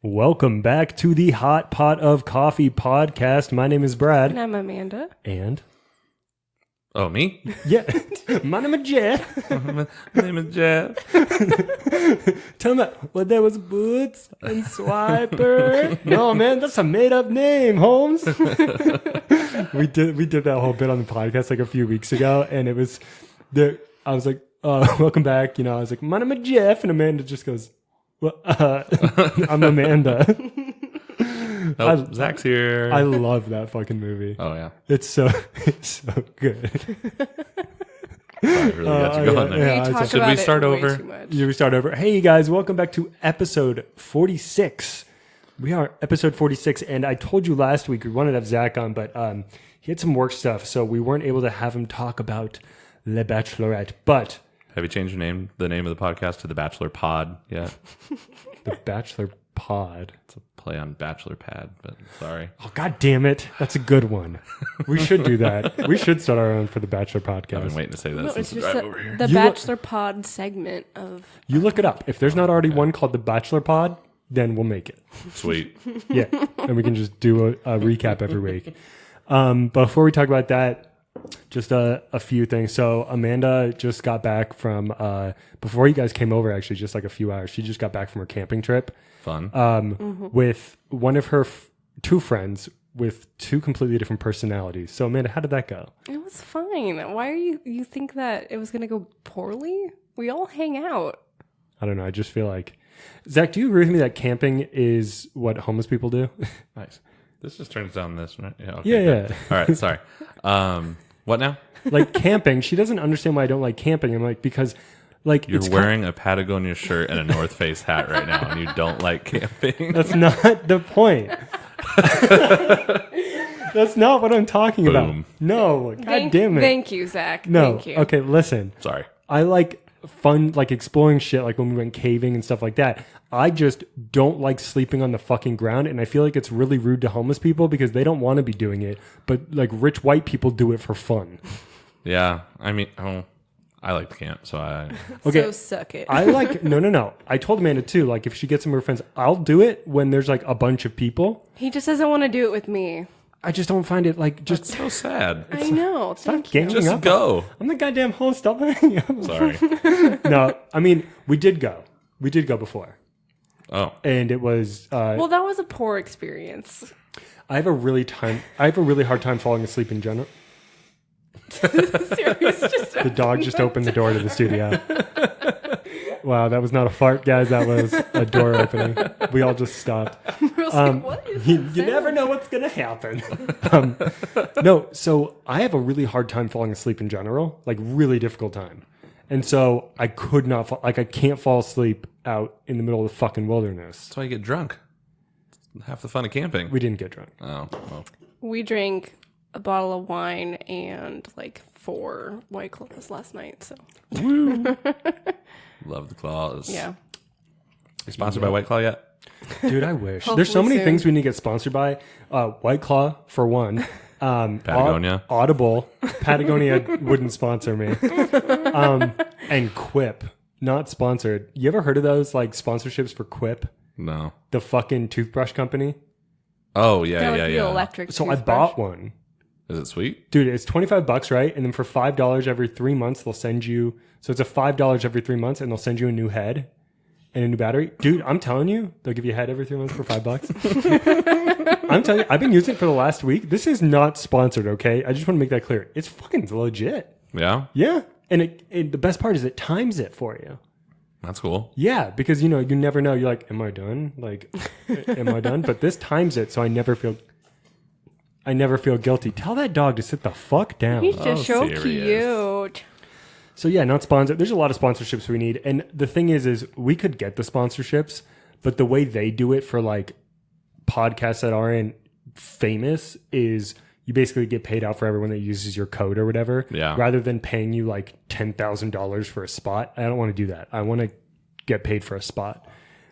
Welcome back to the Hot Pot of Coffee podcast. My name is Brad. And I'm Amanda. And? Oh, me? Yeah. My name is Jeff. My name is Jeff. Tell me, well, there was Boots and Swiper. No, man, that's a made-up name, Holmes. we did that whole bit on the podcast like a few weeks ago, and it was there. I was like, welcome back. You know, I was like, my name is Jeff, and Amanda just goes, well, I'm Amanda. Zach's here. I love that fucking movie. Oh, yeah. It's so good. I really got you going there. Yeah, Should we start over? Should we start over? Hey, you guys, welcome back to episode 46. We are episode 46, and I told you last week we wanted to have Zack on, but he had some work stuff, so we weren't able to have him talk about Le Bachelorette. But Have you changed the name of the podcast to The Bachelor Pod yet? The Bachelor Pod. It's a play on Bachelor Pad, but sorry. Oh, God damn it. That's a good one. We should do that. We should start our own for the Bachelor podcast. I've been waiting to say that No, since it's the just drive over here. the Bachelor Pod segment of... You look it up. If there's not already one called the Bachelor Pod, then we'll make it. Sweet. Yeah. And we can just do a recap every week. Before we talk about that, just a few things. So Amanda just got back from, before you guys came over, actually, just like a few hours, she just got back from her camping trip. Fun. With one of her two friends with two completely different personalities. So Amanda, how did that go? It was fine. Why are you think that it was going to go poorly? We all hang out. I don't know. I just feel like... Zach, do you agree with me that camping is what homeless people do? Nice. This just turns down this, right? Yeah. Okay, Yeah, good. yeah. All right. Sorry. What now? Like camping. She doesn't understand why I don't like camping. I'm like, because... Like You're wearing a Patagonia shirt and a North Face hat right now, and you don't like camping. That's not the point. That's not what I'm talking about. Boom. No, God damn it. Thank you, Zach. No, Thank you. okay, listen. Sorry. I like fun, like exploring shit, like when we went caving and stuff like that. I just don't like sleeping on the fucking ground, and I feel like it's really rude to homeless people because they don't want to be doing it, but like rich white people do it for fun. Yeah. I mean, I like to camp, so Okay. So suck it. I like, no. I told Amanda too, like if she gets some of her friends, I'll do it when there's like a bunch of people. He just doesn't want to do it with me. I just don't find it like just... That's so sad. I know. Stop Thank you. ganging Just up. go. I'm the goddamn host. Stop hanging up. Sorry. No, I mean, we did go. We did go before. Oh. And it was... Well, that was a poor experience. I have a really hard time falling asleep in general. The dog just opened the door to the studio. Wow, that was not a fart, guys. That was a door opening. We all just stopped. What is You never know what's going to happen. No, so I have a really hard time falling asleep in general, like really difficult time. And so I could not fall, like I can't fall asleep out in the middle of the fucking wilderness. That's why you get drunk. It's half the fun of camping. We didn't get drunk. Oh, well. We drank a bottle of wine and like 4 White Claws last night. So Love the claws. yeah. You sponsored by White Claw yet? Dude, I wish. Hopefully There's so many soon. things we need to get sponsored by. White Claw, for one. Patagonia. Audible. Patagonia wouldn't sponsor me. And Quip. Not sponsored. You ever heard of those, like, sponsorships for Quip? No. The fucking toothbrush company? Oh, yeah, They're yeah, like the yeah. electric So I toothbrush. bought one. Is it sweet? Dude, it's $25, right? And then for $5 every 3 months, they'll send you... So it's a $5 every 3 months, and they'll send you a new head and a new battery. Dude, I'm telling you, they'll give you a head every 3 months for $5. I'm telling you, I've been using it for the last week. This is not sponsored, okay? I just want to make that clear. It's fucking legit. Yeah? Yeah. And the best part is it times it for you. That's cool. Yeah, because, you know, you never know. You're like, am I done? Like, am I done? But this times it, so I never feel guilty. Tell that dog to sit the fuck down. He's just so serious. cute. So yeah, not sponsored. There's a lot of sponsorships we need. And the thing is we could get the sponsorships, but the way they do it for like podcasts that aren't famous is you basically get paid out for everyone that uses your code or whatever. Yeah. Rather than paying you like $10,000 for a spot. I don't want to do that. I want to get paid for a spot.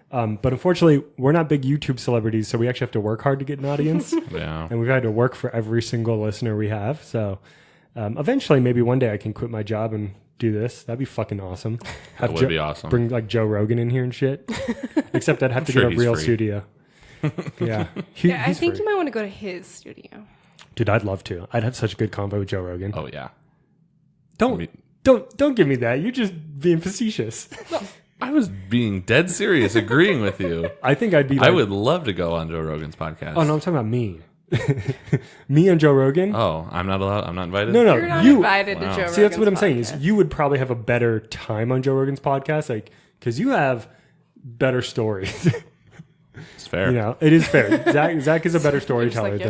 But unfortunately, we're not big YouTube celebrities, so we actually have to work hard to get an audience. Yeah. And we've had to work for every single listener we have. So eventually, maybe one day I can quit my job and do this. That'd be fucking awesome. That would be awesome. Bring like Joe Rogan in here and shit. Except I'd have to sure get a he's real free. studio. Yeah. I think you might want to go to his studio. Dude, I'd love to. I'd have such a good convo with Joe Rogan. Oh yeah. Don't give me that. You're just being facetious. I was being dead serious, agreeing with you. I think I'd be. I would love to go on Joe Rogan's podcast. Oh no, I'm talking about me. Me and Joe Rogan. Oh, I'm not allowed. I'm not invited. No, You're not invited to Joe Rogan's See, that's what I'm saying. podcast. Is you would probably have a better time on Joe Rogan's podcast, like because you have better stories. It's fair. You know, it is fair. Zach is a better storyteller like, yep.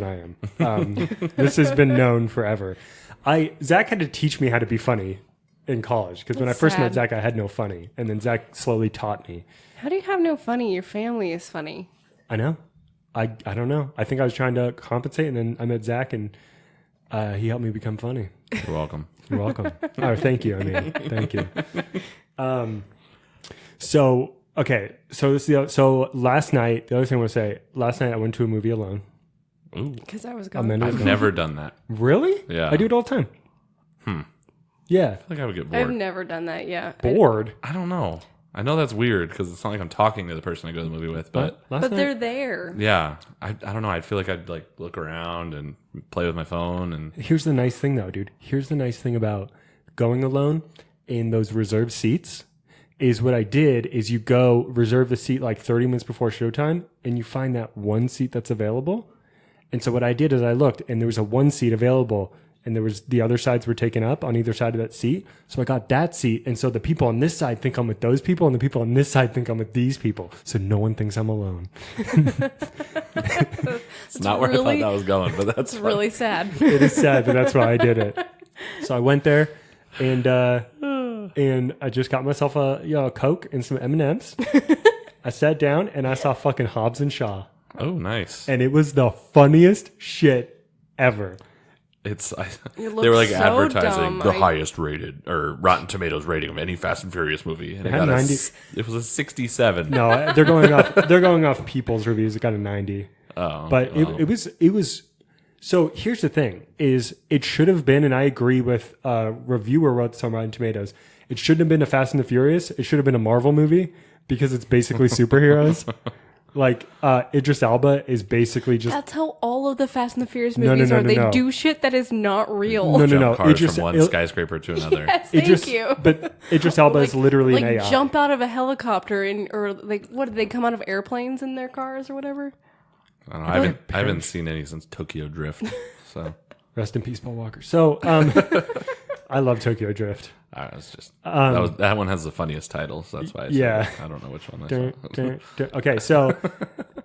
than I am. This has been known forever. Zach had to teach me how to be funny in college because when I first met Zach, I had no funny, and then Zach slowly taught me. How do you have no funny? Your family is funny. I know. I don't know. I think I was trying to compensate, and then I met Zach, and he helped me become funny. You're welcome. You're welcome. Oh, thank you. I mean, thank you. So okay, so this is so last night. The other thing I want to say, last night I went to a movie alone. Ooh. Because I was going. I've never done that. Really? Yeah. I do it all the time. Yeah. I feel like I would get I've bored. never done that yet. Bored. I don't know. I know that's weird because it's not like I'm talking to the person I go to the movie with, but Last But night? they're there. yeah, I don't know. I'd feel like I'd like look around and play with my phone and Here's the nice thing, though, dude. Here's the nice thing about going alone in those reserved seats. Is what I did is you go reserve the seat like 30 minutes before showtime, and you find that one seat that's available. And so what I did is I looked, and there was a one seat available, and there was the other sides were taken up on either side of that seat. So I got that seat, and so the people on this side think I'm with those people, and the people on this side think I'm with these people. So no one thinks I'm alone. it's not where I thought that was going, but that's It's really sad. It is sad, but that's why I did it. So I went there, and I just got myself a Coke and some M&Ms. I sat down, and I saw fucking Hobbs and Shaw. Oh, nice. And it was the funniest shit ever. It's they looked were like so advertising dumb. the highest rated or Rotten Tomatoes rating of any Fast and Furious movie, and it had got 90 it was a 67. No, they're going off. They're going off people's reviews. It got a 90. Oh, But well. it was. So here's the thing: is it should have been, and I agree with a reviewer wrote this on Rotten Tomatoes. It shouldn't have been a Fast and the Furious. It should have been a Marvel movie because it's basically superheroes. Like Idris Elba is basically just That's how all of the Fast and the Furious No, movies no, are. no, They no. do shit that is not real. no. Jump cars Idris, from one skyscraper to another. Yes, Idris, thank you. But Idris Elba is literally like an AI. jump out of a helicopter or like what did they come out of airplanes in their cars or whatever? I don't know. I haven't seen any since Tokyo Drift. So Rest in peace, Paul Walker. So I love Tokyo Drift. I was just that one has the funniest title, so that's why I said Yeah. it. I don't know which one I saw. Okay, so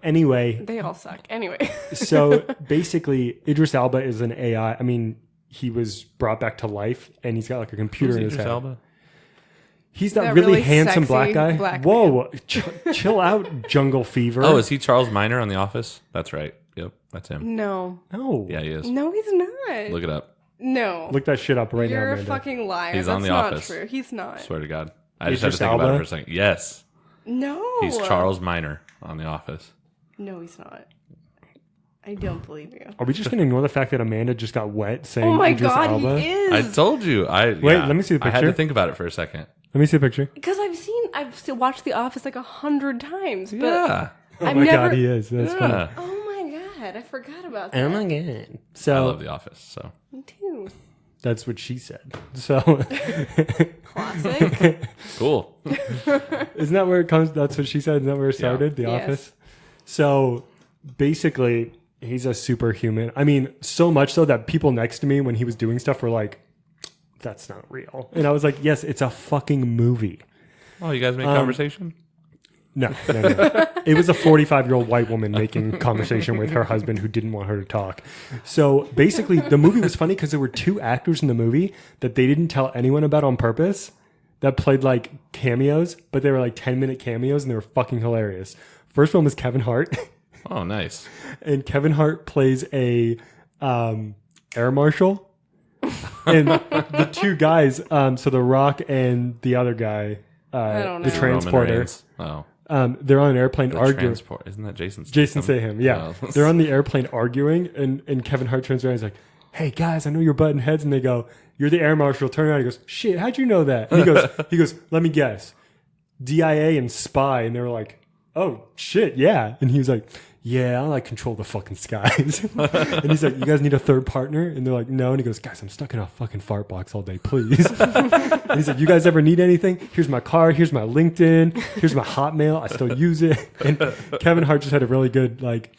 anyway, They all suck. Anyway. so basically Idris Elba is an AI. I mean, he was brought back to life, and he's got like a computer Who's in his Idris head. Elba? He's that, That really, really handsome sexy black guy. black Whoa, chill out, Jungle Fever. Oh, is he Charles Minor on The Office? That's right. Yep, that's him. No. no. Yeah, he is. No, he's not. Look it up. No. Look that shit up right now, You're a Amanda. fucking liar. He's That's on The not Office. true. He's not. Swear to God. I just had to Idris think about Elba? it for a second. Yes, No. he's Charles Minor on The Office. No, he's not. I don't believe you. Are we just gonna ignore the fact that Amanda just got wet saying Oh my Idris god, Elba? he is. I told you. Wait, let me see the I had to picture. think about it for a second. Let me see a picture. Because I've watched The Office like 100 times. But Yeah. Oh I've my never. god, he is. That's funny. Yeah. Oh my god, I forgot about that. Oh my god. I So love The Office. So Me too. that's what she said. So Classic. cool. isn't that where it comes? That's what she said. Isn't that where it started? The Yes. Office. So basically, he's a superhuman. I mean, so much so that people next to me when he was doing stuff were like, "That's not real," and I was like, "Yes, it's a fucking movie." Oh, you guys make conversation? No. It was a 45-year-old white woman making conversation with her husband who didn't want her to talk. So basically, the movie was funny because there were two actors in the movie that they didn't tell anyone about on purpose that played like cameos, but they were like 10-minute cameos and they were fucking hilarious. First one was Kevin Hart. Oh, nice. And Kevin Hart plays a air marshal. And the two guys, so The Rock and the other guy, don't the know. transporter. Roman Reigns. Oh, They're on an airplane the arguing. transport. Isn't that Jason Statham? Jason Statham, yeah. Oh. They're on the airplane arguing, and Kevin Hart turns around and he's like, "Hey guys, I know you're butting heads," and they go, "You're the air marshal." Turn around, he goes, "Shit, how'd you know that?" And he goes, "Let me guess, DIA and spy," and they were like, oh shit, yeah. And he was like, yeah, I like control the fucking skies. And he's like, you guys need a third partner? And they're like, no. And he goes, guys, I'm stuck in a fucking fart box all day, please. And he's like, you guys ever need anything? Here's my card. Here's my LinkedIn. Here's my Hotmail. I still use it. And Kevin Hart just had a really good, like,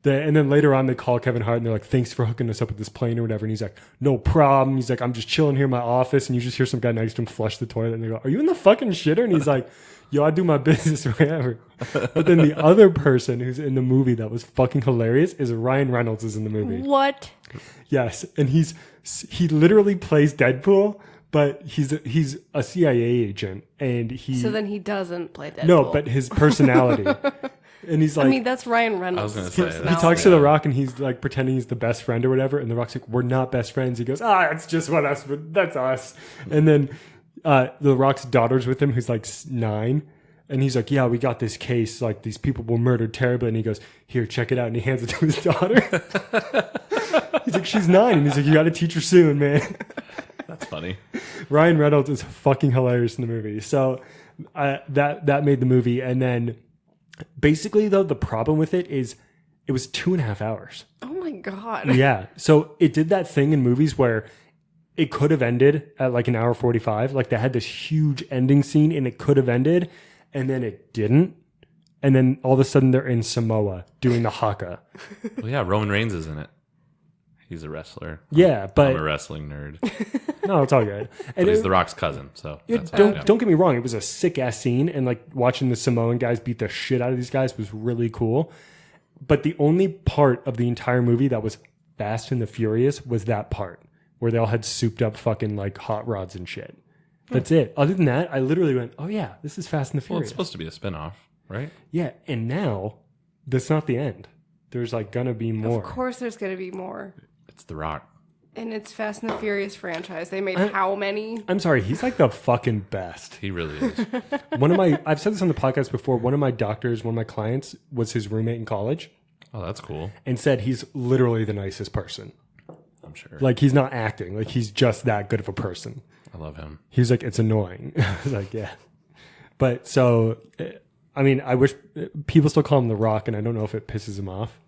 and then later on they call Kevin Hart and they're like, thanks for hooking us up with this plane or whatever. And he's like, no problem. He's like, I'm just chilling here in my office. And you just hear some guy next to him flush the toilet. And they go, are you in the fucking shitter? And he's like, yo, I do my business wherever. But then the other person who's in the movie that was fucking hilarious is Ryan Reynolds is in the movie. What? Yes. And he literally plays Deadpool, but he's a CIA agent. And So then he doesn't play Deadpool. No, but his personality. And he's like, I mean, that's Ryan Reynolds. I was gonna say, he talks to The Rock and he's like pretending he's the best friend or whatever. And The Rock's like, we're not best friends. He goes, it's just what us, that's us. And then The Rock's daughter's with him, who's like 9. And he's like, yeah, we got this case. Like, these people were murdered terribly. And he goes, here, check it out. And he hands it to his daughter. He's like, she's 9. And he's like, you got to teach her soon, man. That's funny. Ryan Reynolds is fucking hilarious in the movie. So that made the movie. And then basically, though, the problem with it is it was 2.5 hours. Oh, my God. Yeah. So it did that thing in movies where it could have ended at like an hour 45. Like, they had this huge ending scene and it could have ended. And then it didn't. And then all of a sudden they're in Samoa doing the haka. Well, yeah, Roman Reigns is in it. He's a wrestler. Yeah, but I'm a wrestling nerd. no, it's all good. And But he's The Rock's cousin, so don't get me wrong. It was a sick ass scene, and like watching the Samoan guys beat the shit out of these guys was really cool. But the only part of the entire movie that was Fast and the Furious was that part where they all had souped up fucking like hot rods and shit. That's it. Other than that, I literally went, oh yeah, this is Fast and the Well, Furious. it's supposed to be a spinoff, right? Yeah, and now that's not the end. There's like gonna be more. Of course there's going to be more. It's The Rock. And it's Fast and the Furious franchise. They made how many? I'm sorry, he's like the fucking best. He really is. I've said this on the podcast before, one of my doctors, one of my clients was his roommate in college Oh, that's cool. and said he's literally the nicest person. I'm sure. Like, he's not acting. Like, he's just that good of a person. I love him. He was like, it's annoying. I was like, yeah. But so, I mean, I wish people still call him The Rock, and I don't know if it pisses him off.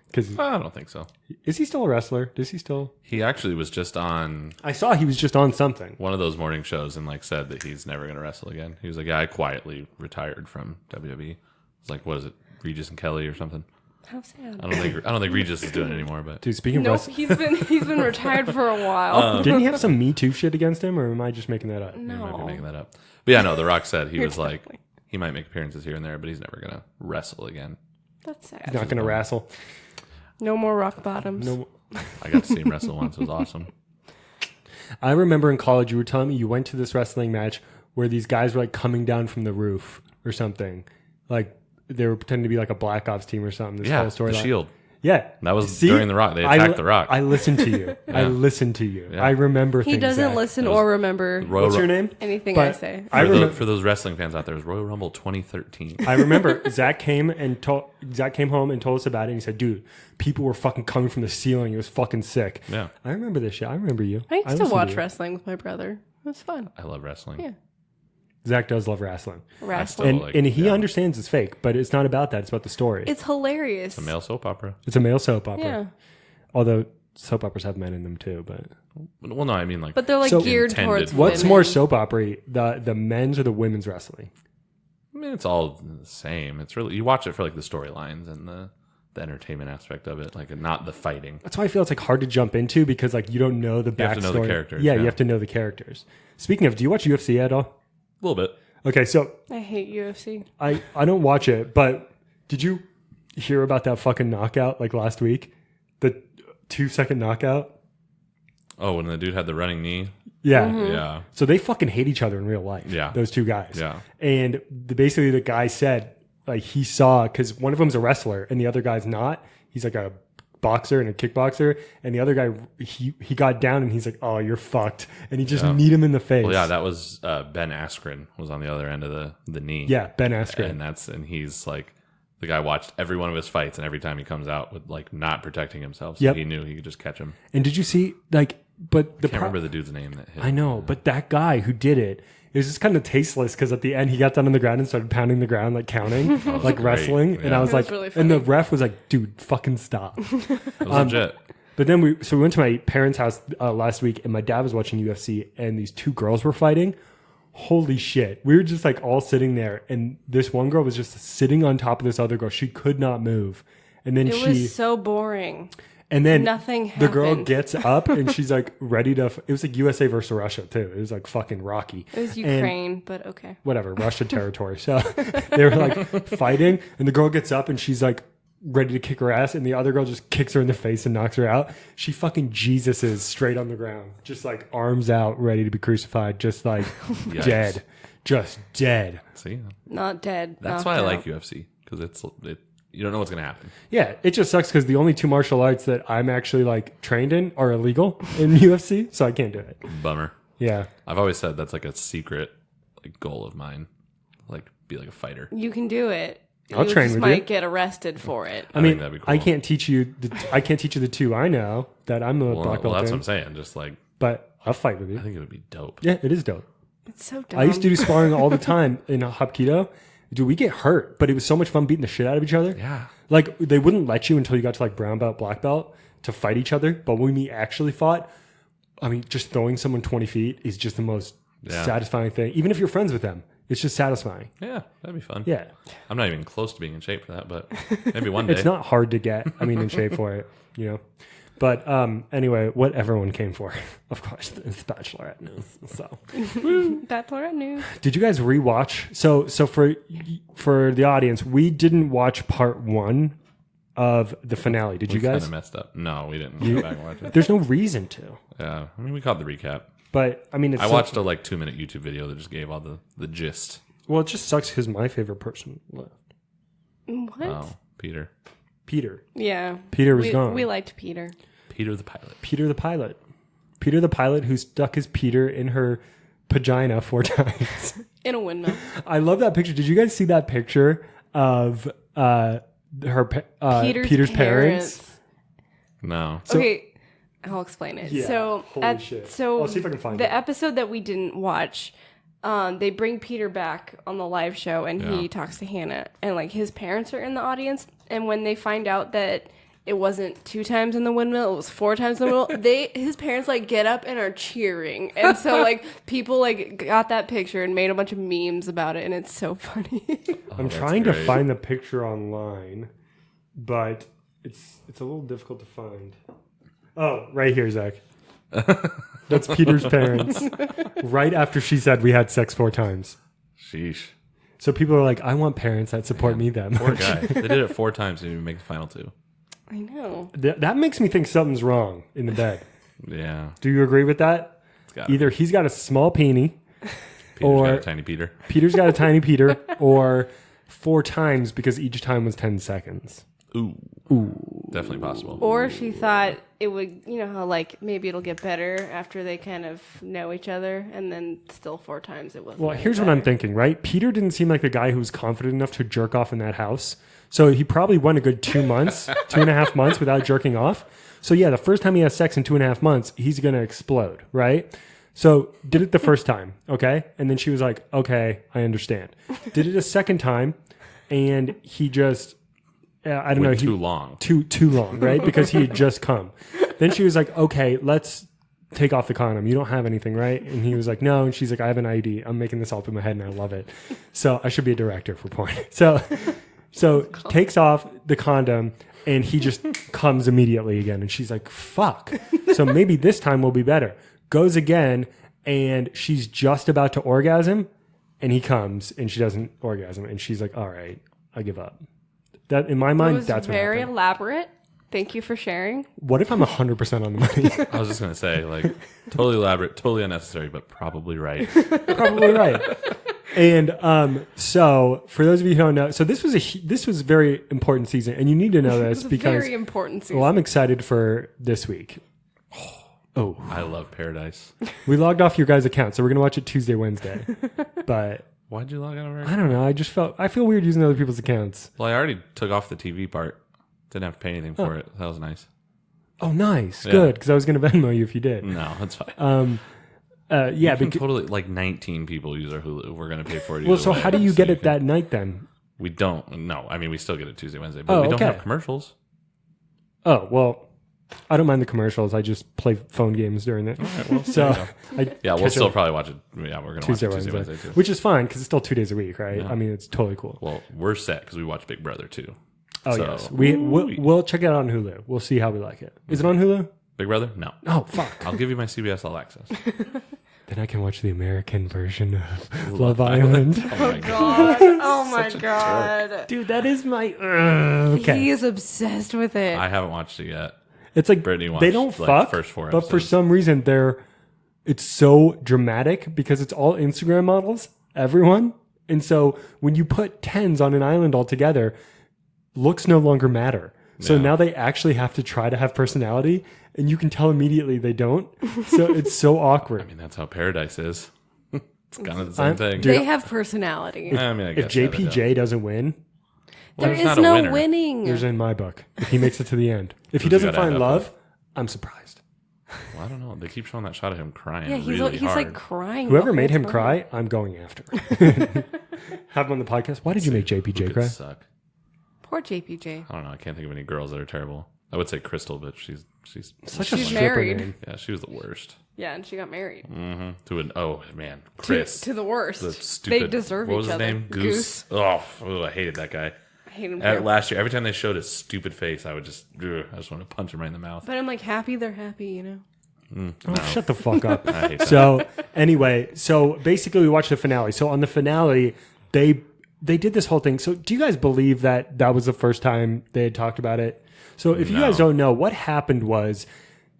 Because I don't think so. is he still a wrestler? Does he still? He actually was just on I saw he was just on something. one of those morning shows and like said that he's never going to wrestle again. He was like, yeah, I quietly retired from WWE. It's like, what is it, Regis and Kelly or something? How sad. I don't think Regis is doing it anymore. But Dude, speaking of Nope, wrestling, he's been retired for a while. didn't he have some Me Too shit against him, or am I just making that up? you might be No. making that up. But yeah, no, The Rock said he You're was like, totally- he might make appearances here and there, but he's never going to wrestle again. That's sad. Not gonna wrestle. No more rock bottoms. No. I got to see him wrestle once. It was awesome. I remember in college you were telling me you went to this wrestling match where these guys were like coming down from the roof or something. Like they were pretending to be like a Black Ops team or something. This Yeah, whole story. the Shield. Yeah. That was during The Rock. They attacked The Rock. I listened to you. I listened to you. Yeah. I remember He things. doesn't Zach. listen or remember Royal What's your name? anything I But say. I For, remember. for those wrestling fans out there, it was Royal Rumble 2013. I remember Zach came home and told us about it. And he said, "Dude, people were fucking coming from the ceiling. It was fucking sick." Yeah, I remember this shit. I remember you. I used to listened watch you. wrestling with my brother. It was fun. I love wrestling. Yeah. Zach does love wrestling, Wrestling. and he understands it's fake, but it's not about that. It's about the story. It's hilarious. A male soap opera. It's a male soap opera. Yeah. Although soap operas have men in them too, but Well, no, I mean like. But they're like So- geared Intended. towards what's women. more soap opera, the men's or the women's wrestling? I mean, it's all the same. It's really you watch it for like the storylines and the entertainment aspect of it, like not the fighting. That's why I feel it's like hard to jump into because like you don't know the backstory. have to know the characters, Yeah, yeah. you have to know the characters. Speaking of, do you watch UFC at all? A little bit. Okay, so I hate UFC. I don't watch it, but did you hear about that fucking knockout like last week? The 2-second knockout? Oh, when the dude had the running knee. Yeah. Mm-hmm. Yeah. So they fucking hate each other in real life. Yeah. Those two guys. Yeah. And basically the guy said, like, he saw, because one of them's a wrestler and the other guy's not. He's like a boxer and a kickboxer. And the other guy, he got down and he's like, oh, you're fucked. And he just kneed him in the face. Well, yeah, that was Ben Askren was on the other end of the knee. Yeah, Ben Askren. And he's like, the guy watched every one of his fights, and every time he comes out with like not protecting himself, so Yep. he knew he could just catch him. And did you see, like, but the Can't remember the dude's name that hit. I know, but that guy who did it It was just kind of tasteless because at the end he got down on the ground and started pounding the ground, like counting, like great. wrestling. Yeah. And I was That was like, really and the funny. ref was like, dude, fucking stop. It was legit. But then we went to my parents' house last week, and my dad was watching UFC, and these two girls were fighting. Holy shit. We were just like all sitting there, and this one girl was just sitting on top of this other girl. She could not move. And then It was so boring. and then Nothing the girl happened. gets up and she's like ready to, it was like USA versus Russia too. It was like fucking Rocky. It was And Ukraine, but okay. whatever, Russia territory. So they were like fighting, and the girl gets up and she's like ready to kick her ass, and the other girl just kicks her in the face and knocks her out. She fucking Jesuses straight on the ground, just like arms out, ready to be crucified, just like Yikes. dead, just dead. See, Not dead. that's knocked why I out. like UFC because you don't know what's gonna happen. Yeah, it just sucks because the only two martial arts that I'm actually like trained in are illegal in UFC, so I can't do it. Bummer. Yeah. I've always said that's like a secret like goal of mine, like be like a fighter. You can do it. I'll you train just with might you. get arrested for it. I I mean, think that'd be cool. I can't teach you the two I know that I'm a Well, black belt that's in, what I'm saying. Just like but I'll fight with I you. think it would be dope. Yeah, it is dope. It's so dumb. I used to do sparring all the time in Hapkido. Dude, we get hurt, but it was so much fun beating the shit out of each other. Yeah. Like, they wouldn't let you until you got to like brown belt, black belt to fight each other. But when we actually fought, I mean, just throwing someone 20 feet is just the most satisfying thing. Even if you're friends with them, it's just satisfying. Yeah, that'd be fun. Yeah. I'm not even close to being in shape for that, but maybe one day. It's not hard to get, I mean, in shape for it, you know. But anyway, what everyone came for, of course, is Bachelorette news. So, Bachelorette news. did you guys rewatch? So for the audience, we didn't watch part 1 of the finale. Did you kind guys? of messed up. No, we didn't go back and watch it. There's no reason to. Yeah, I mean, we caught the recap. But I mean, it's I watched a like 2-minute YouTube video that just gave all the gist. Well, it just sucks because my favorite person left. What? Oh, Peter Yeah. Peter was gone. We liked Peter. the pilot. Peter the pilot who stuck his Peter in her vagina 4 times. In a windmill. I love that picture. Did you guys see that picture of Peter's parents? No, So- Okay, I'll explain it. Yeah, So, holy shit. so I'll see if I can find the it. episode that we didn't watch, they bring Peter back on the live show, and Yeah. he talks to Hannah, and like his parents are in the audience, and when they find out that it wasn't 2 times in the windmill, it was 4 times in the windmill, his parents like get up and are cheering, and so like people like got that picture and made a bunch of memes about it, and it's so funny. I'm that's trying to great. find the picture online, but it's a little difficult to find. Oh, right here, Zach. That's Peter's parents. Right after she said we had sex 4 times. Sheesh. So people are like, I want parents that support me that Poor much. guy. They did it 4 times and didn't even make the final 2. I know. That makes me think something's wrong in the bed. Yeah. Do you agree with that? It's got Either he's got a small peenie, Peter's got or- a tiny Peter. Peter's got a tiny Peter, or 4 times because each time was 10 seconds. Ooh. Definitely possible. Or she thought it would, you know how like maybe it'll get better after they kind of know each other, and then still 4 times it wasn't. Well, any here's what I'm better. thinking, right? Peter didn't seem like a guy who was confident enough to jerk off in that house. So he probably went a good 2 months, 2.5 months without jerking off. So yeah, the first time he has sex in 2.5 months, he's going to explode, right? So did it the first time, okay? And then she was like, okay, I understand. Did it a second time, and he just, I don't know. Went he- too long. Too long, right? Because he had just come. Then she was like, okay, let's take off the condom. You don't have anything, right? And he was like, no. And she's like, I have an ID. I'm making this all up in my head and I love it. So I should be a director for porn. So takes off the condom and he just comes immediately again. And she's like, fuck. So maybe this time will be better. Goes again and she's just about to orgasm and he comes and she doesn't orgasm. And she's like, all right, I give up. That in my It mind, was that's what very happened. elaborate. Thank you for sharing. What if I'm 100% on the money? I was just going to say, like, totally elaborate, totally unnecessary, but probably right. Probably right. And so for those of you who don't know, so this was a very important season, and you need to know this It's a because very important season. well, I'm excited for this week. Oh, I love Paradise. we logged off your guys' account, so we're gonna watch it Tuesday, Wednesday. But Why'd you log out of I don't know. I feel weird using other people's accounts. Well, I already took off the TV part. Didn't have to pay anything for it. That was nice. Oh, nice, Yeah. good, because I was gonna Venmo you if you did. No, that's fine. Yeah, You can because, totally, like 19 people use our Hulu. We're going to pay for it. well, either so way, how do you so get it can- that night then? We don't. No, I mean, we still get it Tuesday, Wednesday, but Oh, we don't okay. have commercials. Oh, well, I don't mind the commercials. I just play phone games during it. So, Yeah, we'll still probably watch it. Yeah, we're going to watch Tuesday, it Tuesday, Wednesday, Wednesday, too. which is fine because it's still 2 days a week, right? I mean, it's totally cool. Well, we're set because we watch Big Brother, too. Oh, So- yes. We'll check it out on Hulu. We'll see how we like it. Is it on Hulu? Big Brother? No. Oh, fuck. I'll give you my CBS All Access. Then I can watch the American version of Love Island. Oh, my God. God. Oh my god. Dude, that is my... okay. He is obsessed with it. I haven't watched it yet. It's like Brittany watched, they don't like, fuck, first 4 but for episodes. some reason it's so dramatic because it's all Instagram models, everyone. And so when you put 10s on an island all together, looks no longer matter. So Yeah. now they actually have to try to have personality, and you can tell immediately they don't. So it's so awkward. I mean, that's how Paradise is. It's kind of the same thing. dude, they have personality. I mean, I If guess that it JPJ doesn't win, There there's is not a no winner. winning. there's in my book. If he makes it to the end. If he Who's doesn't you gotta find end up love, I'm surprised. Well, I don't know. They keep showing that shot of him crying Yeah, he's really he's hard. like crying. Whoever the made whole him time. cry, I'm going after. Have him on the podcast. Why did you make Who JPJ could cry? suck? Poor JPJ. I don't know. I can't think of any girls that are terrible. I would say Crystal, but she's Such a She's stripper married. name. yeah, she was the worst. Yeah, and she got married. To an oh man, Chris, To the worst. the stupid. They deserve what was each his other. name? Goose. Oh, I hated that guy. I hate him. Last year, every time they showed his stupid face, I just wanted to punch him right in the mouth. But I'm like happy they're happy, you know. Oh, shut the fuck up. I hate that. So anyway, so basically we watched the finale. So on the finale, they did this whole thing. So do you guys believe that that was the first time they had talked about it? So if you guys don't know, what happened was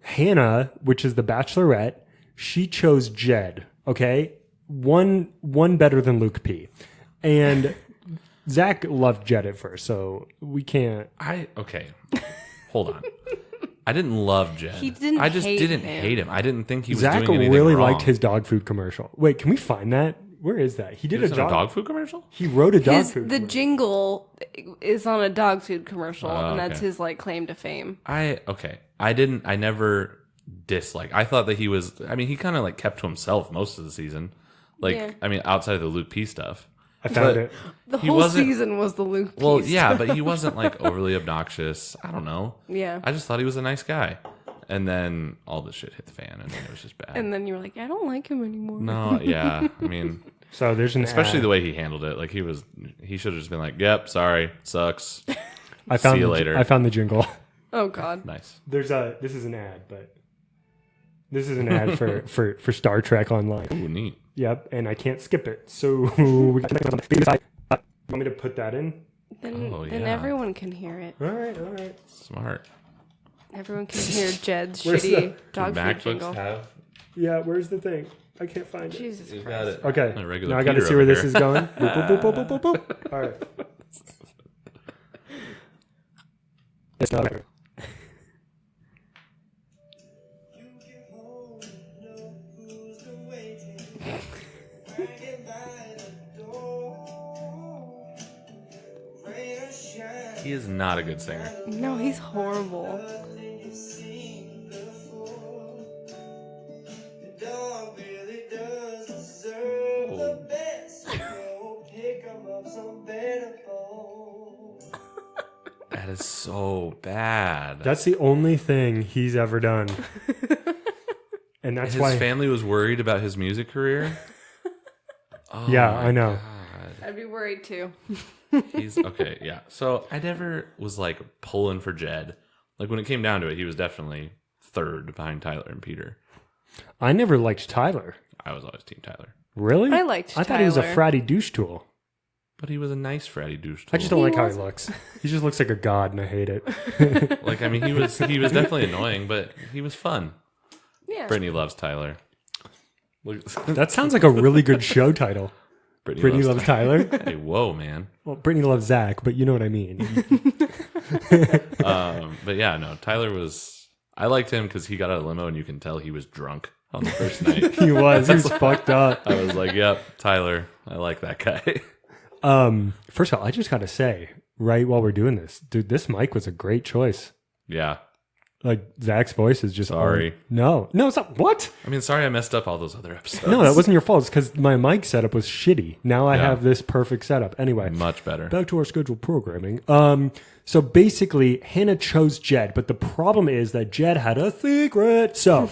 Hannah, which is the Bachelorette, she chose Jed. Okay, one better than Luke P. And Zack loved Jed at first, so we can't. Okay. Hold on. I didn't love Jed. He didn't I just hate didn't him. hate him. I didn't think he was Zack doing anything really wrong. liked his dog food commercial. Wait, can we find that? Where is that? He did He was a in dog. a dog food commercial. He wrote a dog food. The commercial. jingle is on a dog food commercial, and that's okay. his like claim to fame. I never disliked. I thought that he was. I mean, he kind of like kept to himself most of the season. Like, Yeah. I mean, outside of the Luke P stuff. I found But- it. The He whole wasn't- season was the Luke piece. Well, yeah, but he wasn't like overly obnoxious. I don't know. Yeah. I just thought he was a nice guy. And then all this shit hit the fan, and then it was just bad. And then you were like, I don't like him anymore. No, yeah. I mean, So there's an especially ad. the way he handled it. Like he should have just been like, "Yep, sorry, sucks." I found See you the, later. I found the jingle. Oh God. Nice. This is an ad, but this is an ad for Star Trek Online. Ooh, neat. Yep, and I can't skip it. So we got want me to put that in? Then, Oh, then yeah. everyone can hear it. All right. Smart. Everyone can hear Jed's Where's shitty dog food MacBooks jingle. have. Yeah, where's the thing? I can't find it. Jesus You Christ. got it. Okay, A regular now I got to Peter see where over this here. is going. Boop, boop, boop, boop, boop, boop, boop. All right. It's not right. He is not a good singer. No, he's horrible. That is so bad. That's the only thing he's ever done, and that's His why. family was worried about his music career. Oh Yeah, my I know. God. I'd be worried too. He's okay, yeah. So I never was like pulling for Jed. Like when it came down to it, he was definitely third behind Tyler and Peter. I never liked Tyler. I was always Team Tyler, Really? I liked I thought he was a Tyler. fratty douche tool. but he was a nice fratty douche. I just tool. don't like how he wasn't. looks. He just looks like a god, and I hate it. Like I mean, he was definitely annoying, but he was fun. Yeah. Brittany loves Tyler. Look, That sounds like a really good show title. Brittany loves Tyler. Hey, whoa, man. Well, Brittany loves Zach, but you know what I mean. But yeah, no, Tyler was. I liked him because he got out of limo, and you can tell he was drunk on the first night. He was fucked up. I was like, "Yep, Tyler, I like that guy." First of all, I just got to say, right while we're doing this, dude, this mic was a great choice. Yeah, Like Zach's voice is just Sorry. No, it's not. What? I mean, sorry I messed up all those other episodes. No, that wasn't your fault. It's because my mic setup was shitty. Now I have this perfect setup. Anyway, much better. Back to our scheduled programming. So basically, Hannah chose Jed, but the problem is that Jed had a secret. So.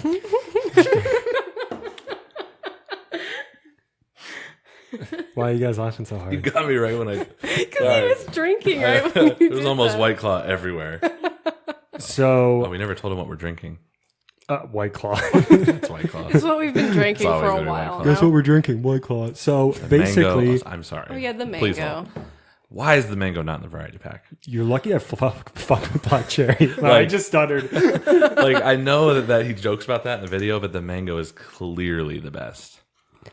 Why are you guys laughing so hard? You got me right when I... Because he was drinking right when you It was almost White Claw everywhere. So... Oh, we never told him what we're drinking. White Claw. It's White Claw. It's what we've been drinking always for a gonna be while. White Claw. Guess what we're drinking? White Claw. So basically... Mango. I'm sorry. Oh, yeah, the Please mango. don't. Why is the mango not in the variety pack? You're lucky I fucked with Black Cherry. Wow, I just stuttered. Like, I know that he jokes about that in the video, but the mango is clearly the best.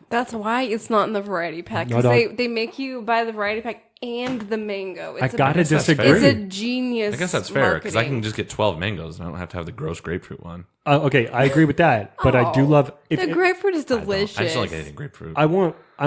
That's why it's not in the variety pack. Because they make you buy the variety pack and the mango. I gotta disagree. It's a genius. I guess that's fair, because I marketing. can just get 12 mangoes and I don't have to have the gross grapefruit one. Okay, I agree with that, but I do love... The grapefruit is delicious. I just don't like anything grapefruit. I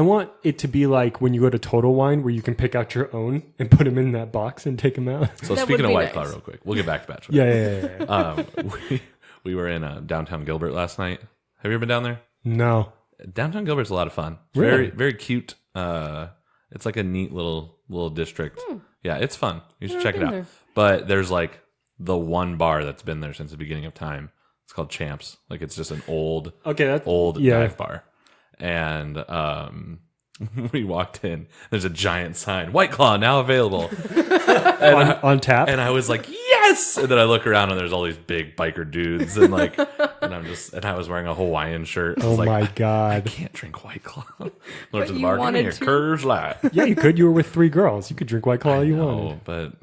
want it to be like when you go to Total Wine, where you can pick out your own and put them in that box and take them out. So That speaking would of be White nice. Claw real quick, we'll get back to Bachelorette. Yeah. We were in downtown Gilbert last night. Have you ever been down there? No. Downtown Gilbert's a lot of fun. It's Really? very, very cute. It's like a neat little district. Yeah, it's fun. You should check it out. there. But there's like the one bar that's been there since the beginning of time. It's called Champs. Like it's just an old dive bar. And we walked in. There's a giant sign, White Claw now available. on tap. And I was like, yes! And then I look around and there's all these big biker dudes and like, and I was wearing a Hawaiian shirt. I was like, my God. I can't drink White Claw. Look to the you bar, give me wanted a to. Coors Light. Yeah, you could. You were with 3 girls. You could drink White Claw all you wanted. Oh, but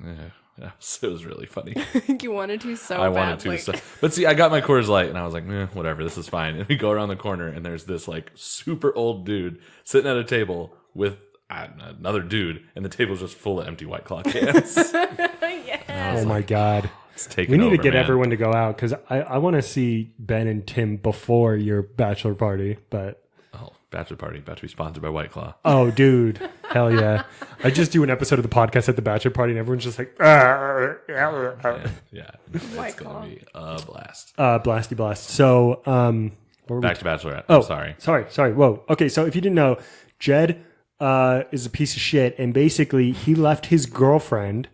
yeah, it was really funny. You wanted to so I bad. wanted to. like- So, but see, I got my Coors Light and I was like, whatever, this is fine. And we go around the corner and there's this like super old dude sitting at a table with another dude, and the table's just full of empty White Claw cans. Oh my God. It's taking We need to over, get man. everyone to go out because I want to see Ben and Tim before your bachelor party. But Oh, bachelor party about to be sponsored by White Claw. oh, dude, hell yeah! I just do an episode of the podcast at the bachelor party, and everyone's just like, "Ah, Yeah, it's gonna be a blast. blasty blast. So, what were we Back to Bachelorette. Oh, sorry. Sorry. Whoa. Okay, so if you didn't know, Jed is a piece of shit, and basically he left his girlfriend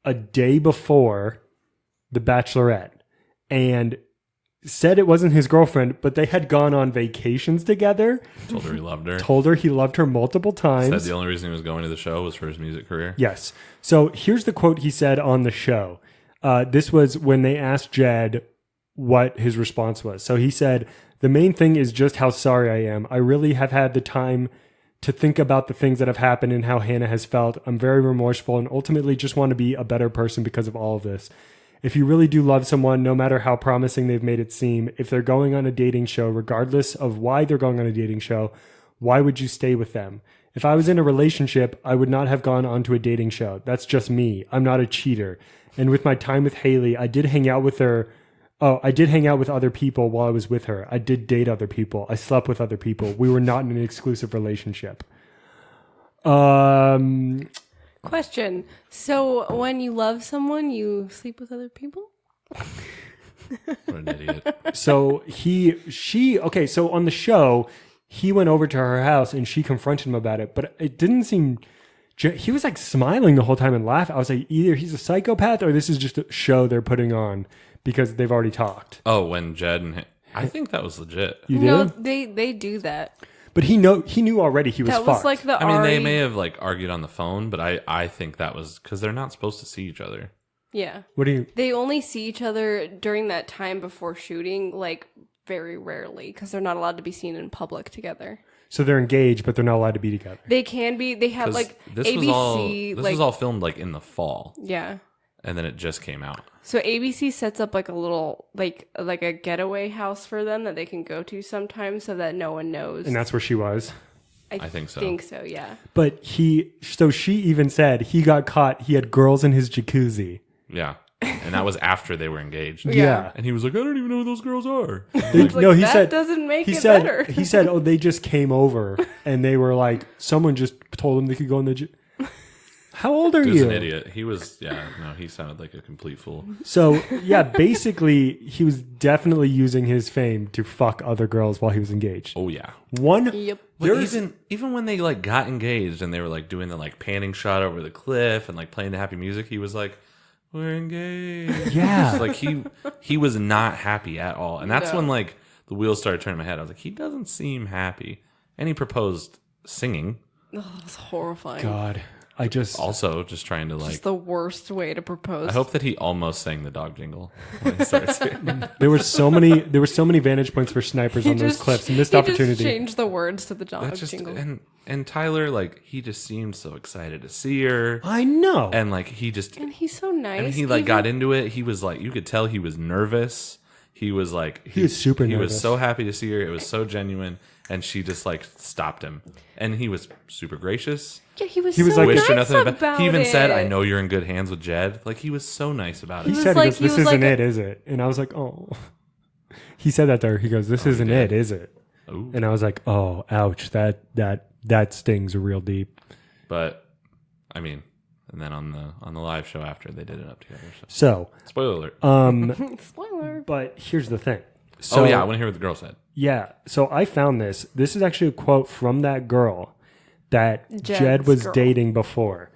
a day before the Bachelorette, and said it wasn't his girlfriend, but they had gone on vacations together. Told her he loved her. Told her he loved her multiple times. Said the only reason he was going to the show was for his music career. Yes. So here's the quote he said on the show. This was when they asked Jed what his response was. So he said, "The main thing is just how sorry I am. I really have had the time to think about the things that have happened and how Hannah has felt. I'm very remorseful and ultimately just want to be a better person because of all of this. If you really do love someone, no matter how promising they've made it seem, if they're going on a dating show, regardless of why they're going on a dating show, why would you stay with them? If I was in a relationship, I would not have gone onto a dating show. That's just me. I'm not a cheater. And with my time with Haley, I did hang out with her. Oh, I did hang out with other people while I was with her. I did date other people. I slept with other people. We were not in an exclusive relationship." Question. So when you love someone, you sleep with other people? What an idiot. So so on the show, he went over to her house and she confronted him about it, but it didn't seem, he was like smiling the whole time and laughing. I was like, either he's a psychopath or this is just a show they're putting on because they've already talked. Oh, when Jed and I think that was legit. You did? No, they do that. But he knew already he was That fucked. was like the I mean, they Ari- may have like argued on the phone, but I think that was because they're not supposed to see each other. Yeah. What do you... They only see each other during that time before shooting, like very rarely, because they're not allowed to be seen in public together. So they're engaged, but they're not allowed to be together. They can be. They have 'Cause like this ABC. was all filmed like in the fall, Yeah. and then it just came out. So ABC sets up like a little like a getaway house for them that they can go to sometimes, so that no one knows. And that's where she was. I think so. Think so. Yeah. But she even said he got caught. He had girls in his jacuzzi. Yeah, and that was after they were engaged. Yeah. And he was like, I don't even know who those girls are. No, he that said doesn't make it said, better. He said, "Oh, they just came over and they were like, someone just told them they could go in the." How old are He you? was an idiot. He was, he sounded like a complete fool. So, yeah, basically, he was definitely using his fame to fuck other girls while he was engaged. Oh, yeah. Yep. Even when they like got engaged and they were like doing the like panning shot over the cliff and like playing the happy music, he was like, "We're engaged." Yeah. Like he was not happy at all. And that's when like the wheels started turning in my head. I was like, he doesn't seem happy. And he proposed singing. Oh, it's horrifying. God. Also just trying to like... It's the worst way to propose. I hope that he almost sang the dog jingle when he started singing. There were so many vantage points for snipers on those cliffs. Missed opportunity. He just changed the words to the dog jingle. And Tyler, like, he just seemed so excited to see her. I know. And like he just... And he's so nice. And he like got into it. He was like, you could tell he was nervous. He was like... He was super nervous. He was so happy to see her. It was so genuine. And she just like stopped him. And he was super gracious. Yeah, he was so nice nothing about He even it. said, "I know you're in good hands with Jed." Like he was so nice about it. He said, "This isn't it, is it?" And I was like, "Oh." He said that to her. He goes, "This isn't it, is it?" Ooh. And I was like, "Oh, ouch! That stings real deep." But I mean, and then on the live show after, they did it up together. So spoiler alert. Spoiler. But here's the thing. So, I want to hear what the girl said. Yeah. So I found this. This is actually a quote from that girl that Jed was dating before.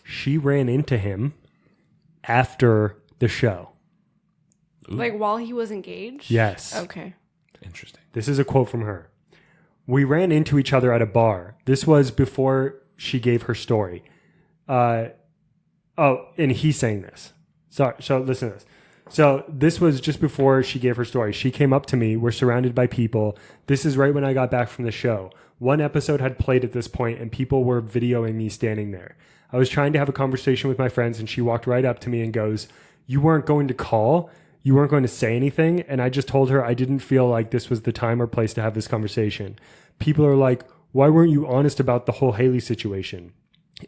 She ran into him after the show. Ooh. Like while he was engaged? Yes. Okay. Interesting. This is a quote from her. "We ran into each other at a bar. This was before she gave her story." And he's saying this. So listen to this. So this was just before she gave her story. She came up to me. We're surrounded by people. This is right when I got back from the show. One episode had played at this point, and people were videoing me standing there. I was trying to have a conversation with my friends, and she walked right up to me and goes, "You weren't going to call? You weren't going to say anything?" And I just told her I didn't feel like this was the time or place to have this conversation. People are like, "Why weren't you honest about the whole Haley situation?"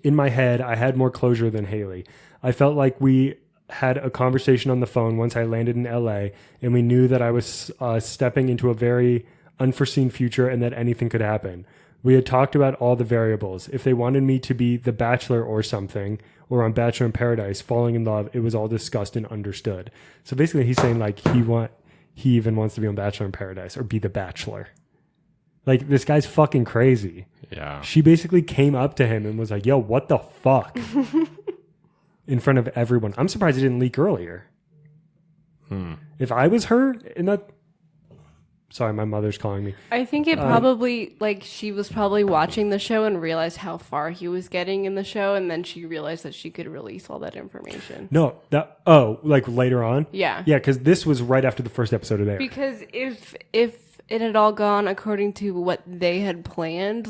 In my head, I had more closure than Haley. I felt like we had a conversation on the phone once I landed in LA, and we knew that I was stepping into a very unforeseen future and that anything could happen. We had talked about all the variables. If they wanted me to be the Bachelor or something, or on Bachelor in Paradise, falling in love, it was all discussed and understood. So basically he's saying like he even wants to be on Bachelor in Paradise or be the Bachelor. Like, this guy's fucking crazy. Yeah. She basically came up to him and was like, "Yo, what the fuck?" In front of everyone. I'm surprised it didn't leak earlier. If I was her in that... Sorry, my mother's calling me. I think it probably, she was probably watching the show and realized how far he was getting in the show, and then she realized that she could release all that information. No, later on? Yeah. Yeah, because this was right after the first episode of there. Because if it had all gone according to what they had planned,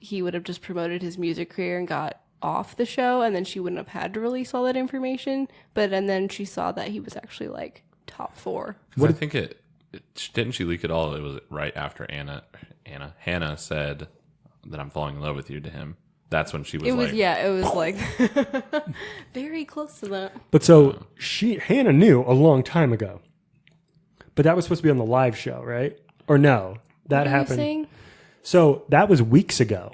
he would have just promoted his music career and got off the show, and then she wouldn't have had to release all that information. And then she saw that he was actually, top 4. I think didn't she leak it all? It was right after Hannah said that I'm falling in love with you to him. That's when she was it was very close to that. But so Hannah knew a long time ago. But that was supposed to be on the live show, right? Or no, that happened. So that was weeks ago.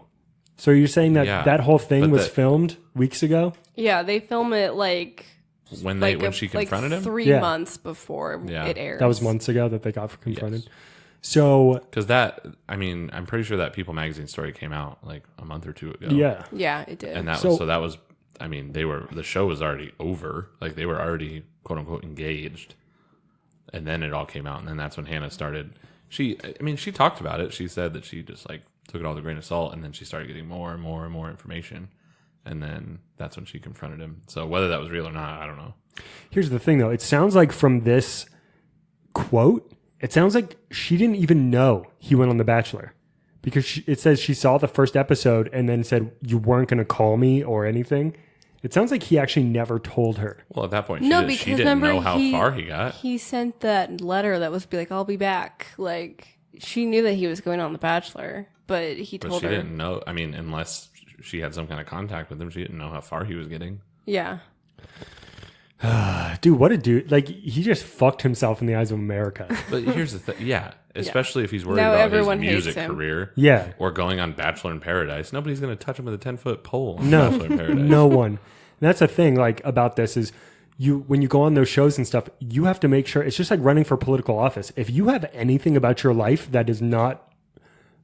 So you're saying that that whole thing was filmed weeks ago? Yeah, they film it when she confronted him? 3 months before it aired. That was months ago that they got confronted. Yes. So, because I'm pretty sure that People Magazine story came out a month or 2 ago. Yeah, it did. And that was the show was already over. They were already quote unquote engaged, and then it all came out, and then that's when Hannah started. She talked about it. She said that she just took it all with a grain of salt, and then she started getting more and more and more information. And then that's when she confronted him. So whether that was real or not, I don't know. Here's the thing, though. It sounds like from this quote, it sounds like she didn't even know he went on The Bachelor. Because it says she saw the first episode and then said, "You weren't going to call me or anything." It sounds like he actually never told her. Well, at that point, she didn't know how far he got. He sent that letter that was "I'll be back." She knew that he was going on The Bachelor, but he told her. But she didn't know. Unless she had some kind of contact with him, she didn't know how far he was getting. Yeah. Dude, what a dude. He just fucked himself in the eyes of America. But here's the thing. Yeah. Especially if he's worried Now about everyone his hates music him. career. Yeah. Or going on Bachelor in Paradise. Nobody's going to touch him with a 10-foot pole on No. Bachelor in Paradise. No one. And that's the thing, like, about this is when you go on those shows and stuff, you have to make sure, it's just like running for political office. If you have anything about your life that is not,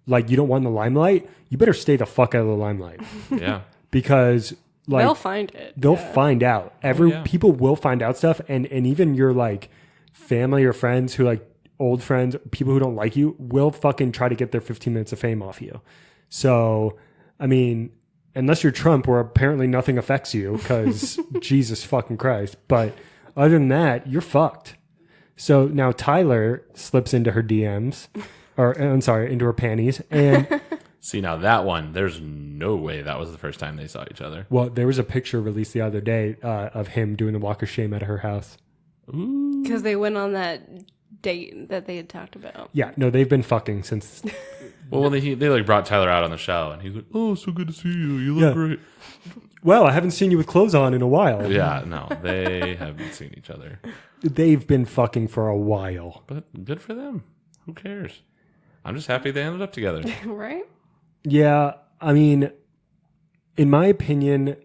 like, you don't want in the limelight, you better stay the fuck out of the limelight. Yeah. Because, like, They'll find it. they'll find out. People will find out stuff, and even your, like, family or friends who, like, old friends, people who don't like you, will fucking try to get their 15 minutes of fame off you. So, I mean, unless you're Trump, where apparently nothing affects you, because Jesus fucking Christ. But other than that, you're fucked. So now Tyler slips into her DMs, into her panties, and See, now that one, there's no way that was the first time they saw each other. well, there was a picture released the other day of him doing the walk of shame at her house. Because they went on that date that they had talked about. Yeah, no, they've been fucking since. Well, they like brought Tyler out on the show, and he's like, "Oh, so good to see you. You look great." Well, I haven't seen you with clothes on in a while. Yeah, no, they haven't seen each other, They've been fucking for a while. but good for them. Who cares? I'm just happy they ended up together. Right? Yeah, I mean, in my opinion,